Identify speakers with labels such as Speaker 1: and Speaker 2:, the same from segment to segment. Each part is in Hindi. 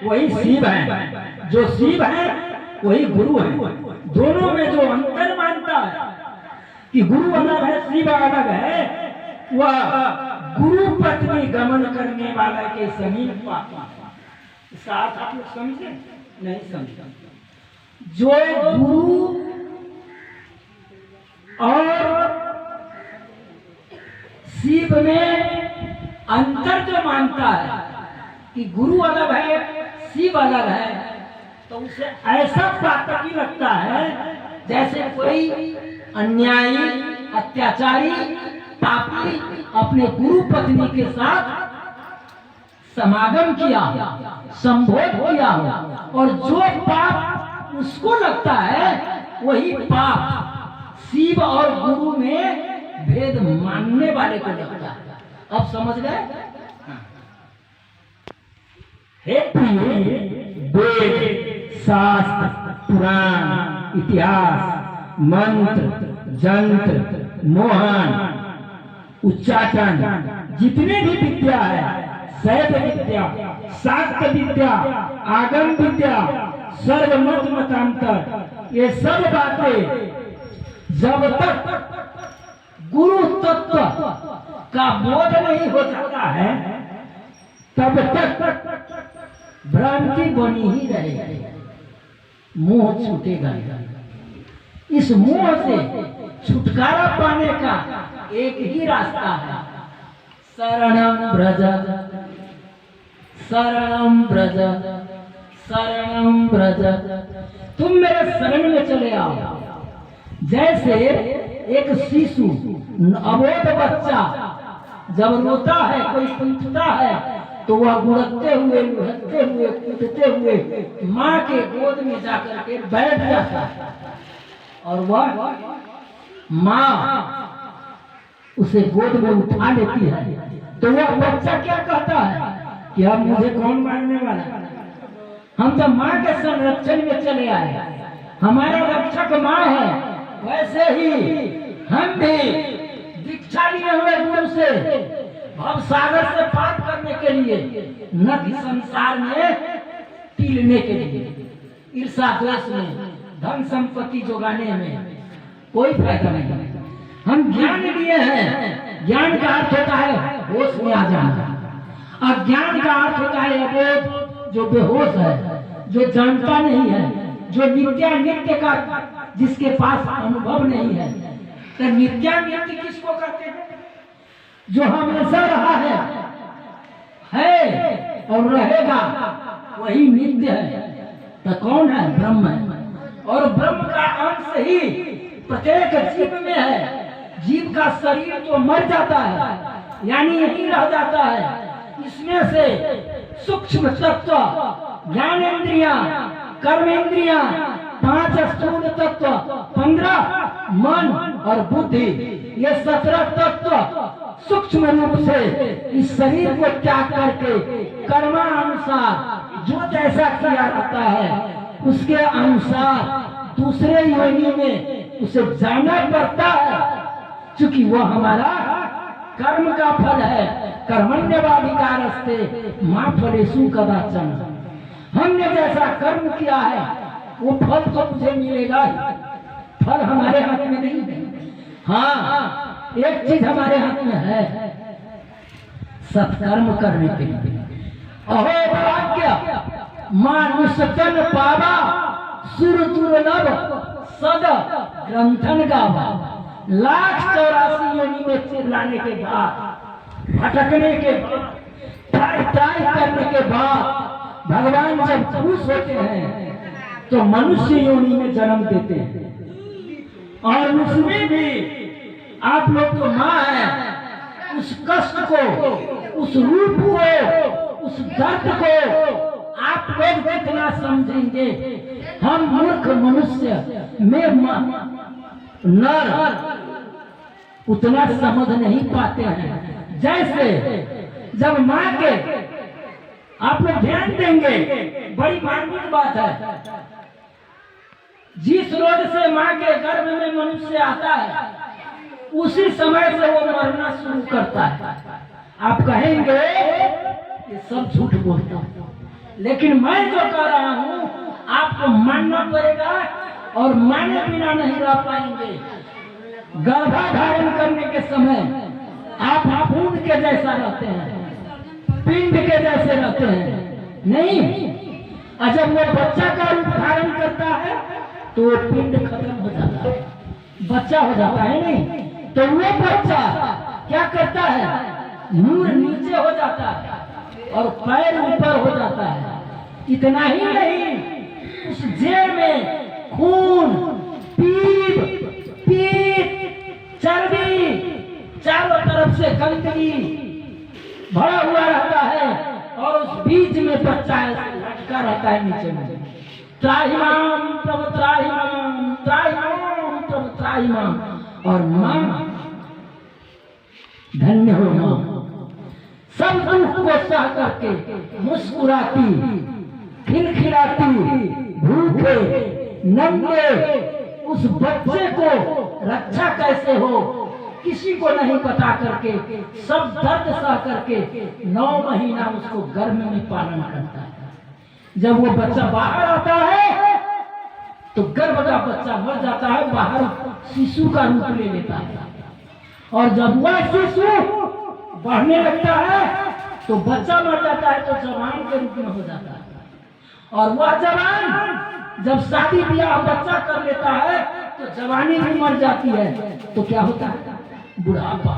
Speaker 1: वही शिव है, जो शिव है वही गुरु है। दोनों में जो अंतर मानता है कि गुरु अलग है शिव अलग है, वह गुरु पत्नी गमन करने वाला के समीप पापा। इसका अर्थ आप लोग समझे? नहीं समझे। जो गुरु और शिव में अंतर जो मानता है कि गुरु अलग है शिव अलग है, तो उसे ऐसा पातकी लगता है जैसे कोई अन्यायी अत्याचारी पापी अपने गुरु पत्नी के साथ समागम किया, संभोग किया हो, और जो पाप उसको लगता है वही पाप शिव और गुरु में भेद मानने वाले को लगता है। अब समझ गए? वेद शास्त्र पुराण इतिहास मंत्र जंत्र मोहन उच्चाटन जितने भी विद्या है, शैव विद्या शाक्त विद्या आगम विद्या सर्वमत मतांतर, ये सब बातें जब तक गुरु तत्व का बोध नहीं हो जाता है तब तक भ्रांति बनी ही रहेगी, मोह छूटेगा। इस मोह से छुटकारा पाने का एक ही रास्ता है, शरणं ब्रज शरणं ब्रज शरणं ब्रज। तुम मेरे शरण में चले आओ। जैसे एक शिशु अबोध बच्चा जब रोता है, कोई पूछता है, तो वह गुड़कते हुए लुढ़कते हुए कूदते हुए माँ के गोद में जाकर के बैठ जाता है, और वह माँ उसे गोद में उठा लेती है। तो वह बच्चा क्या कहता है कि अब मुझे कौन मारने वाला, हम तो माँ के संरक्षण में चले आए, हमारा रक्षक माँ है। वैसे ही हम भी दीक्षा लिए हुए गुरु से भव सागर से पार करने के लिए, नदी संसार में पीलने के लिए, ईर्षा द्वेष में धन संपत्ति जोगाने में कोई फायदा नहीं। हम ज्ञान लिए हैं, ज्ञान का अर्थ होता है होश में आ जाना, अज्ञान का अर्थ होता है अबोध, जो बेहोश है, जो जानता नहीं है, जो नित्य का जिसके पास अनुभव नहीं है। तो नित्य किसको कहते हैं? जो हमेशा रहा है और रहेगा वही नित्य है। तो कौन है? ब्रह्म है, और ब्रह्म का अंश ही प्रत्येक जीव में है। जीव का शरीर तो मर जाता है, यानी यही रह जाता है। इसमें से सूक्ष्म तत्व ज्ञानेंद्रियां कर्मेंद्रियां 5 स्थूल तत्व 15 मन और बुद्धि, ये 17 तत्व सूक्ष्म रूप से इस शरीर को त्याग करके कर्मानुसार जो जैसा किया जाता है उसके अनुसार दूसरे योनि में उसे जाना पड़ता है, क्योंकि वह हमारा कर्म का फल है। कर्मण्यवाधिकारस्ते मां फलेषु कदाचन। हमने जैसा कर्म किया है वो फल तो मुझे मिलेगा ही, फल हमारे हाथ में नहीं है। हाँ, एक चीज हमारे हाथ में है, सत्कर्म करने के लिए। अहो भाग्य मानुषतन पावा सुर दुर्लभ सद ग्रंथन गावा। 1,84 योनि में चिल्लाने के बाद, भटकने के बाद, ट्राई करने के बाद भगवान जब खुश होते हैं तो मनुष्य योनि में जन्म देते हैं, और उसमें भी आप लोग तो माँ है, उस कष्ट को, उस रूप को, उस दर्द को आप लोग जितना समझेंगे, हम मूर्ख मनुष्य में नर उतना समझ नहीं पाते हैं। जैसे जब माँ के, आप लोग ध्यान देंगे, बड़ी मार्मिक बात है, जिस रोज से माँ के गर्भ में मनुष्य आता है उसी समय से वो मरना शुरू करता है। आप कहेंगे ये सब झूठ बोलता है, लेकिन मैं जो कह रहा हूँ आपको मानना पड़ेगा और माने बिना नहीं रह पाएंगे। गर्भाधारण करने के समय आप फूंद के जैसा रहते हैं, पिंड के जैसे रहते हैं, नहीं। और जब वो बच्चा का रूप धारण करता है तो वो पिंड खत्म हो जाता है, बच्चा हो जाता है, नहीं। तो वो बच्चा क्या करता है, मुंह नीचे हो जाता है और पैर ऊपर हो जाता है। इतना ही नहीं, उस जेल में खून, पीठ, चर्बी, चारों तरफ से गंदगी भरा हुआ रहता है और उस बीच में बच्चा लटका रहता है नीचे में। त्राहिमाम प्रभु त्राहिमाम, त्राहिमाम प्रभु त्राहिमाम। और मां धन्य हो मां, सब दुख को सह करके मुस्कुराती, खिलखिलाती, भूखे नंगे उस बच्चे को रक्षा कैसे हो किसी को नहीं बता करके, सब दर्द सह करके 9 महीना उसको गर्भ में पालन करता है। जब वो बच्चा बाहर आता है तो गर्भ का बच्चा मर जाता है, बाहर शिशु का रूप ले लेता है। और जब वह शिशु बढ़ने लगता है तो बच्चा मर जाता है तो जवान के रूप में हो जाता है। और वह जवान जब शादी ब्याह बच्चा कर लेता है तो जवानी भी मर जाती है, तो क्या होता है, बुढ़ापा।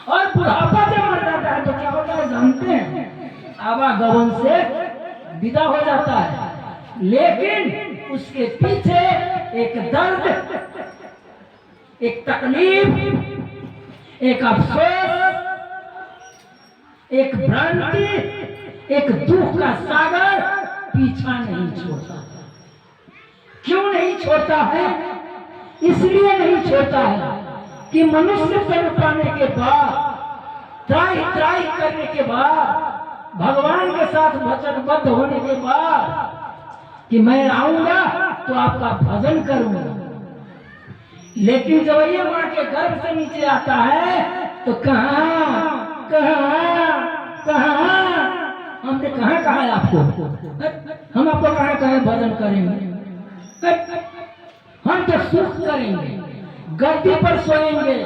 Speaker 1: और बुढ़ापा जब मर जाता है तो क्या होता है जानते हैं, आवागमन से विदा हो जाता है। लेकिन उसके पीछे एक दर्द, एक तकलीफ, एक अफसोस, एक भ्रांति, एक दुख का सागर पीछा नहीं छोड़ता। क्यों नहीं छोड़ता है? इसलिए नहीं छोड़ता है कि मनुष्य जन्म पाने के बाद, त्राही त्राही करने के बाद, भगवान के साथ वचनबद्ध होने के बाद कि मैं आऊंगा तो आपका भजन करूंगा। लेकिन जब ये मां के गर्भ से नीचे आता है तो कहां हमने कहा है आपको, हम आपको कहा भजन करेंगे, हम तो सुख करेंगे, गद्दी पर सोएंगे,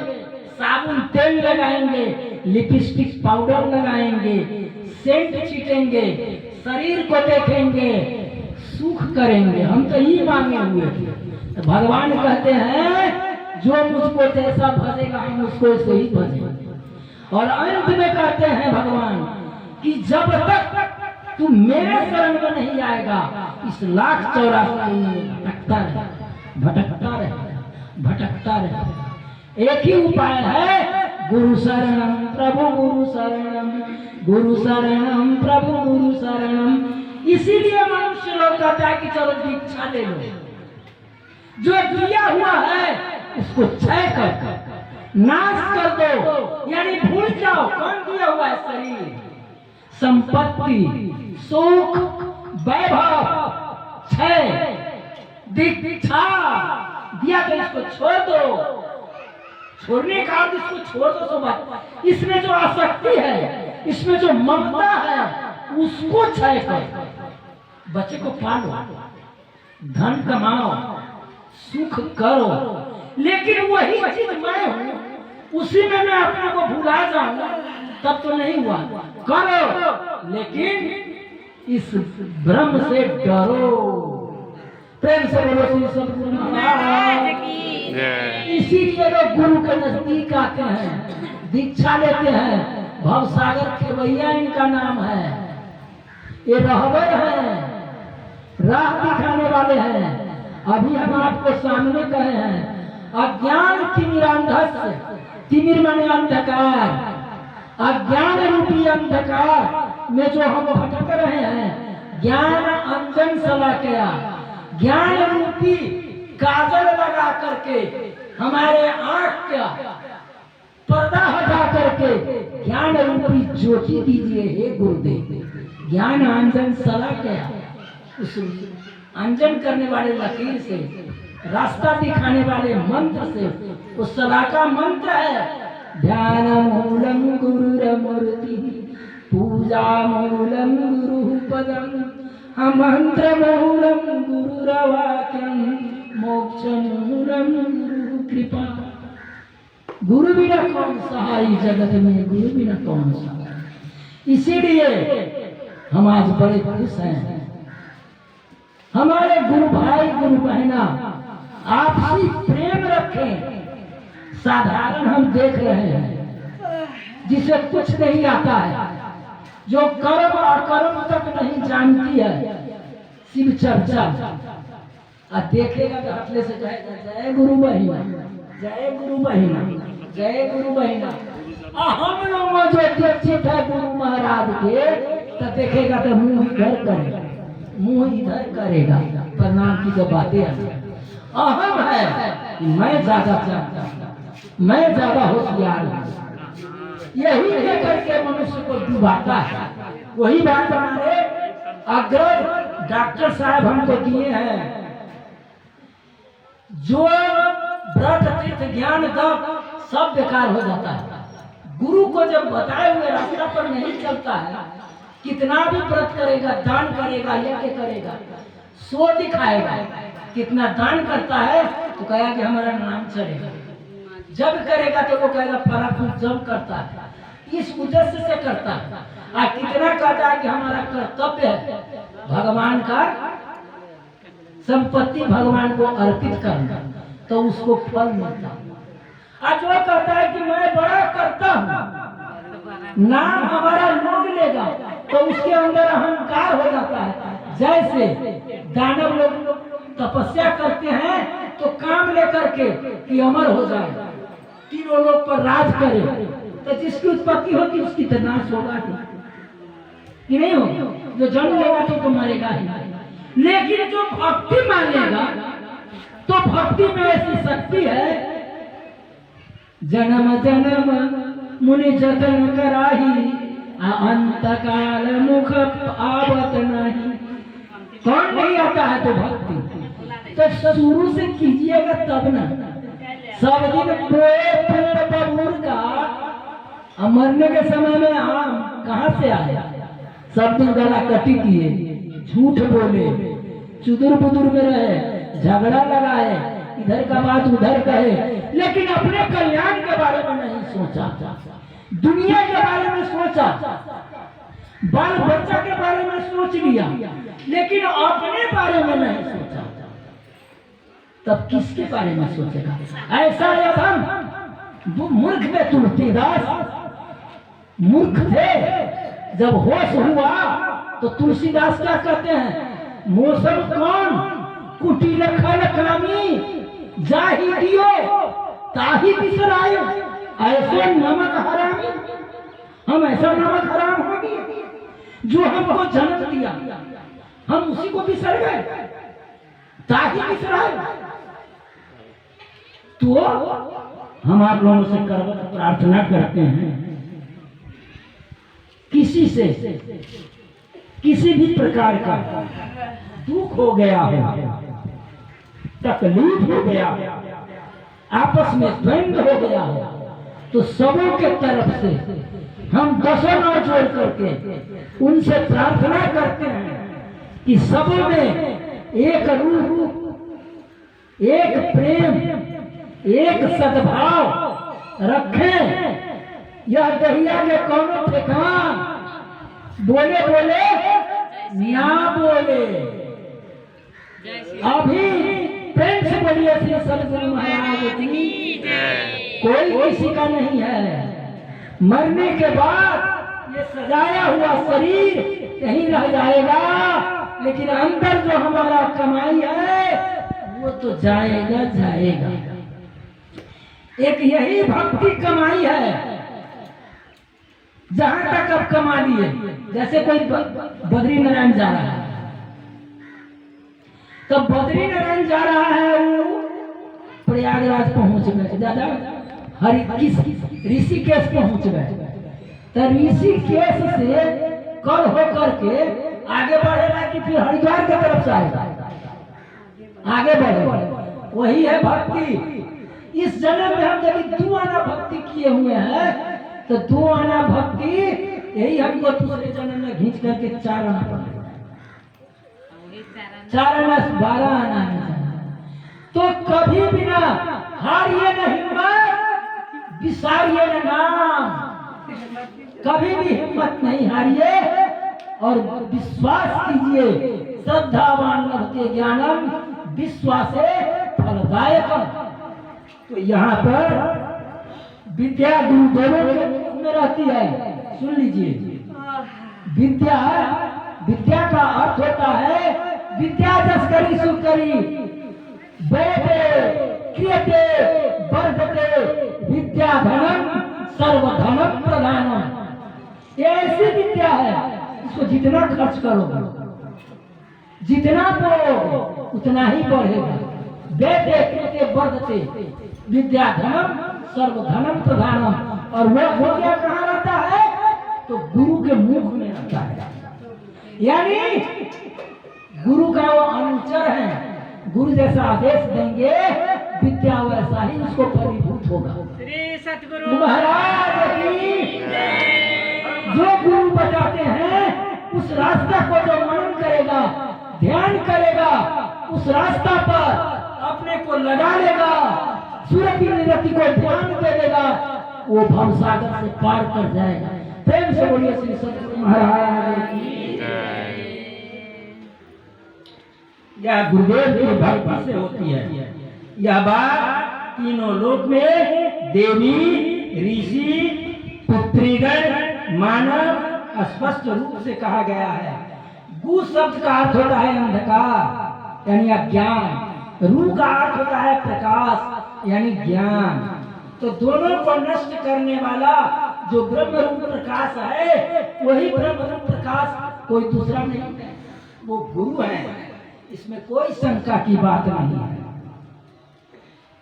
Speaker 1: साबुन तेल लगाएंगे, लिपस्टिक पाउडर लगाएंगे, सेंट छीटेंगे, शरीर को देखेंगे, सुख करेंगे। हम तो ये मांगे हुए थे। भगवान कहते हैं जो मुझको जैसा भजेगा हम उसको ऐसे ही भजेंगे। और अंत में कहते हैं भगवान कि जब तक तू मेरे शरण में नहीं आएगा इस 1,84,000 में भटकता रहे। एक ही उपाय है, गुरु शरणम प्रभु गुरु शरणम, गुरु शरणम प्रभु गुरु शरणम। इसीलिए मनुष्य लोग कहता है कि चलो दीक्षा ले लो, जो दिया हुआ है उसको क्षय कर नाश कर दो, यानी भूल जाओ। कौन दिया हुआ है? शरीर, संपत्ति, सुख, वैभव, क्षय, दीक्षा दिया तो इसको छोड़ दो। छोड़ने का अर्थ इसको छोड़ दो सब। इसमें जो आसक्ति है, इसमें जो ममता है, उसको क्षय कर। बच्चे को पालो, धन कमाओ, सुख करो, लेकिन वही चीज मैं हूं, उसी में मैं अपने को भुला जाऊंगा तब तो नहीं हुआ। करो, लेकिन इस भ्रम से डरो। प्रेम से बोलो श्री सद्गुरु महाराज की। इसीलिए लोग गुरु के नजदीक आते हैं, दीक्षा लेते हैं। भवसागर खेवैया इनका नाम है। ये रहबर हैं, राह दिखाने वाले हैं। अभी हम आपको सामने कहे हैं, अज्ञान तिमिरांधस्य, तिमिर माने अंधकार, अज्ञान रूपी अंधकार में जो हम भटक रहे हैं, ज्ञान अंजन सलाकया, ज्ञान रूपी काजल लगा करके हमारे आंख का पर्दा हटा करके ज्ञान रूपी ज्योति दीजिए हे गुरुदेव। ज्ञान अंजन सलाकया, उस अंजन करने वाले लकीर से, रास्ता दिखाने वाले मंत्र से, उस सलाका मंत्र है ध्यान मूलम गुरुरमूर्ति पूजा मूलम गुरु पदम मंत्र मूलम गुरुरवाक्यम मोक्ष मूलम गुरु कृपा। गुरु बिना कौन सहाय जगत में, गुरु बिना कौन सहाय। इसीलिए हम आज बड़े खुश हैं। हमारे गुरु भाई गुरु बहना आपसी प्रेम रखें। साधारण हम देख रहे हैं जिसे कुछ नहीं आता है, जो कर्म अकर्म तक नहीं जानती है, शिव चर्चा और देखेगा तो हटले से जाएगा जय गुरु बहिना, जय गुरु बहिना, जय गुरु बहिना। हम लोग जो दीक्षित है गुरु महाराज के, तो देखेगा तो मुंह इधर करेगा, मुंह इधर करेगा, प्रणाम की जो बातें अहम है कि मैं ज्यादा जानता हूं, मैं ज्यादा होशियार हूं, यही लेकर के मनुष्य को डुबाता है। वही बात हमारे अग्रज डॉक्टर साहब हमको दिए हैं, जो व्रत तीर्थ ज्ञान तप सब बेकार हो जाता है। गुरु को जब बताए हुए रास्ता पर नहीं चलता है, कितना भी व्रत करेगा, दान करेगा, यज्ञ करेगा, सो दिखाएगा, कितना दान करता है तो कहेगा कि हमारा नाम चलेगा, जब करेगा तो वो कहेगा फलाफल जब करता है, इस उद्देश्य से करता है। और कितना कहता है कि हमारा कर्तव्य है भगवान का संपत्ति भगवान को अर्पित करना, तो उसको फल मिलता है। और जो कहता है कि मैं बड़ा करता हूँ, नाम हमारा लोग लेगा, तो उसके अंदर अहंकार हो जाता है। जैसे दानव लोग तपस्या करते हैं तो काम लेकर के कि अमर हो जाए, तीनों लोग पर राज करे, तो जिसकी उत्पत्ति होगी उसकी तो नाश होगा कि नहीं होगा। जो जन्म लेगा तो मरेगा ही, लेकिन जो भक्ति मानेगा तो भक्ति में ऐसी शक्ति है, जन्म जन्म मुनि जतन कराही अंत काल मुख आवत नहीं। कौन नहीं आता है तो भक्ति तो शुरू से कीजिएगा तब ना। सब दिन बोए पेड़ बबूर का, मरने के समय में आम कहाँ से आया? सब दिन गला कटी किए, झूठ बोले, चुदुर बुदुर में रहे, झगड़ा लगाए, इधर का बात उधर कहे, लेकिन अपने कल्याण के बारे में नहीं सोचा, दुनिया के बारे में सोचा, बाल बच्चा के बारे में सोच लिया, लेकिन अपने बारे में नहीं सोचा। तब किसके बारे में सोचेगा? ऐसा अधम मूर्ख में तुलसीदास मूर्ख थे। जब होश हुआ तो तुलसीदास क्या कहते हैं? मौसम कौन कुटिल खल कामी जाहि दियो ताही बिसरायो, ऐसे नमक हरामी। हम ऐसा नमक हराम हो गए जो हमको जन्म दिया, हम उसी को बिसर गए, ताही बिसरायो। तो हम आप लोगों से प्रार्थना करते हैं, किसी से किसी भी प्रकार का दुख हो गया हो, तकलीफ हो गया, आपस में द्वंद्व हो गया हो, तो सबों के तरफ से हम दसों नौ जोड़ करके उनसे प्रार्थना करते हैं कि सबों में एक रूप, एक प्रेम, एक सद्भाव रखें। यह दहिया के कौनो ठेकान बोले बोले ना बोले। अभी प्रेम से बोलिए श्री सदगुरु महाराज की कोई किसी का नहीं है। मरने के बाद ये सजाया हुआ शरीर यहीं रह जाएगा, लेकिन अंदर जो हमारा कमाई है वो तो जाएगा जाएगा। एक यही भक्ति कमाई है, जहां तक अब कमा लिए। जैसे कोई बद्री नारायण जा रहा है, तो बद्री नारायण जा रहा है, वो प्रयागराज पहुंच गए, दादा ऋषिकेश पहुंच गए, तो ऋषिकेश से कल होकर के आगे बढ़ेगा कि फिर हरिद्वार की तरफ से आएगा? आगे बढ़े। वही है भक्ति। इस जन्म में हम यदि 2 आना भक्ति किए हुए हैं, तो 2 आना भक्ति यही हमको दूसरे जन्म में घींच करके 4 आना पड़ेगा। 4 आना 12 आना है। तो कभी भी ना हारिए न हिम्मत, विसारिए न नाम। कभी भी हिम्मत नहीं हारिए और विश्वास कीजिए। श्रद्धावान लभते ज्ञानम विश्वासे फलदायकम। तो यहाँ पर विद्या गुरुदेवों के मुख में रहती है। सुन लीजिए, विद्या का अर्थ होता है विद्या जस्करी सुकरी वेदे क्रियते वर्धते विद्या धनम सर्वधनम प्रधानम। ये ऐसी विद्या है, इसको जितना खर्च करोगे, जितना पढ़ोगे उतना ही बढ़ेगा। वेदे क्रियते वर्धते विद्या धनम सर्वधनम प्रधानम। और वो क्या कहाँ रहता है? तो गुरु के मुख में रहता है। यानी गुरु का वो अनुचर है। गुरु जैसा आदेश देंगे विद्या वैसा ही उसको फलीभूत होगा।
Speaker 2: श्री सतगुरु
Speaker 1: महाराज की जो गुरु बताते हैं उस रास्ता को जो मनन करेगा, ध्यान करेगा, उस रास्ता पर अपने को लगा लेगा, सुरति निरति को ध्यान दे देगा, वो भवसागर से पार कर जाएगा। प्रेम से बोलिए श्री सतगुरु महाराज की। यह गुरुदेव की भक्ति से होती है। यह बात तीनों लोक में देवी, ऋषि, पुत्रीगण, मानव स्पष्ट रूप से कहा गया है। गु शब्द का अर्थ होता है अंधकार यानी अज्ञान। रू का अर्थ होता है प्रकाश यानी ज्ञान। तो दोनों को नष्ट करने वाला जो ब्रह्म रूप प्रकाश है, वही ब्रह्म रूप प्रकाश, कोई दूसरा नहीं है, वो गुरु है। इसमें कोई शंका की बात नहीं है।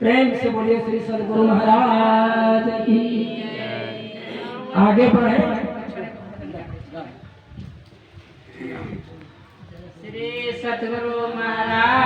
Speaker 1: प्रेम से बोलिए श्री सतगुरु महाराज की। आगे बढ़े।
Speaker 2: श्री सतगुरु महाराज